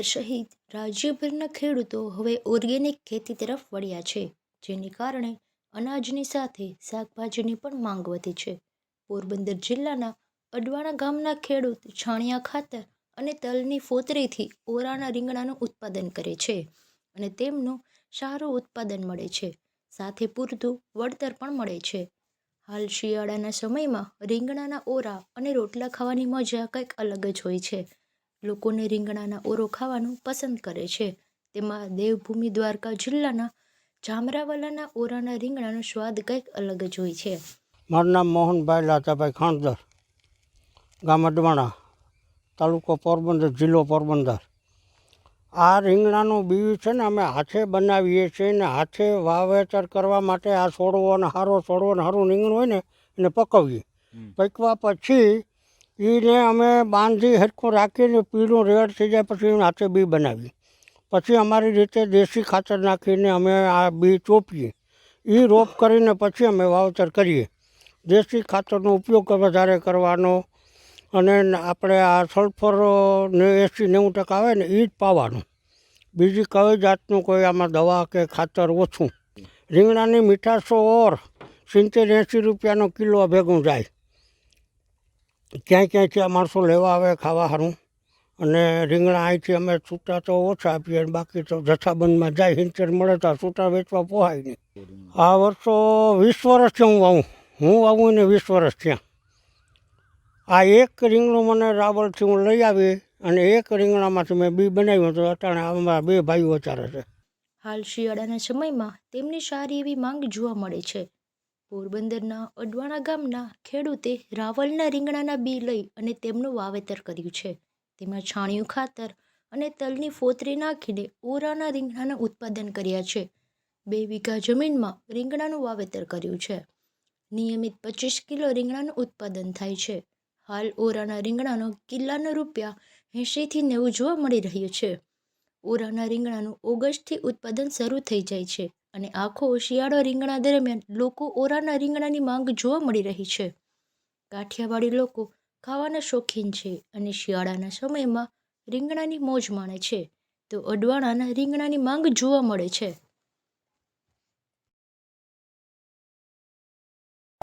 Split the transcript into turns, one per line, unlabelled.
પોરબંદર સહિત રાજ્યભરના ખેડૂતો હવે ઓર્ગેનિક ખેતી તરફ વળ્યા છે, જેને કારણે અનાજની સાથે શાકભાજીની પણ માંગ વધી છે. પોરબંદર જિલ્લાના અડવાણા ગામના ખેડૂત છાણિયા ખાતર અને તલની ફોતરીથી ઓરાના રીંગણાનું ઉત્પાદન કરે છે અને તેમનું સારું ઉત્પાદન મળે છે, સાથે પૂરતું વળતર પણ મળે છે. હાલ શિયાળાના સમયમાં રીંગણાના ઓરા અને રોટલા ખાવાની મજા કંઈક અલગ જ હોય છે. લોકોને રીંગણાના ઓરો ખાવાનું પસંદ કરે છે. તેમાં દેવભૂમિ દ્વારકા જિલ્લાના જામરાવાલાના ઓરાના રીંગણાનો સ્વાદ કંઈક અલગ જ હોય છે.
મારું નામ મોહનભાઈ લાતાભાઈ ખાણદર, ગામ અડવાણા, તાલુકો પોરબંદર, જિલ્લો પોરબંદર. આ રીંગણાનું બી છે ને અમે હાથે બનાવીએ છીએ ને હાથે વાવેતર કરવા માટે આ છોડવો અને સારું રીંગણું હોય ને એને પકવીએ. પકવા પછી એને અમે બાંધી હરખું રાખીને પીળું રેડ થઈ જાય પછી એને હાથે બી બનાવીએ. પછી અમારી રીતે દેશી ખાતર નાખીને અમે આ બી ચોપીએ. એ રોપ કરીને પછી અમે વાવેતર કરીએ. દેશી ખાતરનો ઉપયોગ વધારે કરવાનો અને આપણે આ સલ્ફર ને 80-90% આવે ને એ જ પાવાનું. બીજી કઈ જાતનું કોઈ આમાં દવા કે ખાતર ઓછું. રીંગણાની મીઠાશો ઓર 70-80 રૂપિયાનો કિલો ભેગું જાય. ક્યાંયથી આ માણસો લેવા આવે ખાવા સારું. અને રીંગણા અહીંથી અમે છૂટા તો ઓછા આપીએ, બાકી તો જથ્થાબંધમાં જાય. 70 મળે તો છૂટા વેચવા પોહાય નહીં. આ વર્ષો 20 વર્ષથી હું વાવું ને 20 વર્ષ થયા. આ એક રીંગણું મને રાવલથી હું લઈ આવી અને એક રીંગણામાંથી મેં બી બનાવ્યું તો અત્યારે અમારા 2 ભાઈઓ અત્યારે છે.
હાલ શિયાળાના સમયમાં તેમની સારી એવી માંગ જોવા મળે છે. પોરબંદરના અડવાણા ગામના ખેડૂતે રાવલના રીંગણાના બી લઈ અને તેમનું વાવેતર કર્યું છે. તેમાં છાણિયું ખાતર અને તલની ફોતરી નાખીને ઓરાના રીંગણાનું ઉત્પાદન કર્યા છે. 2 વીઘા જમીનમાં રીંગણાનું વાવેતર કર્યું છે. નિયમિત 25 કિલો રીંગણાનું ઉત્પાદન થાય છે. હાલ ઓરાના રીંગણાનો કિલ્લાનો ₹80-90 જોવા મળી રહ્યો છે. ઓરાના રીંગણાનું ઓગસ્ટથી ઉત્પાદન શરૂ થઈ જાય છે અને આખો શિયાળો રીંગણા દરમિયાન લોકો ઓરાના રીંગણાની માંગ જોવા મળી રહી છે. કાઠિયાવાડી લોકો ખાવાના શોખીન છે અને શિયાળાના સમયમાં રીંગણાની મોજ માણે છે, તો અડવાણાના રીંગણાની માંગ જોવા મળે છે.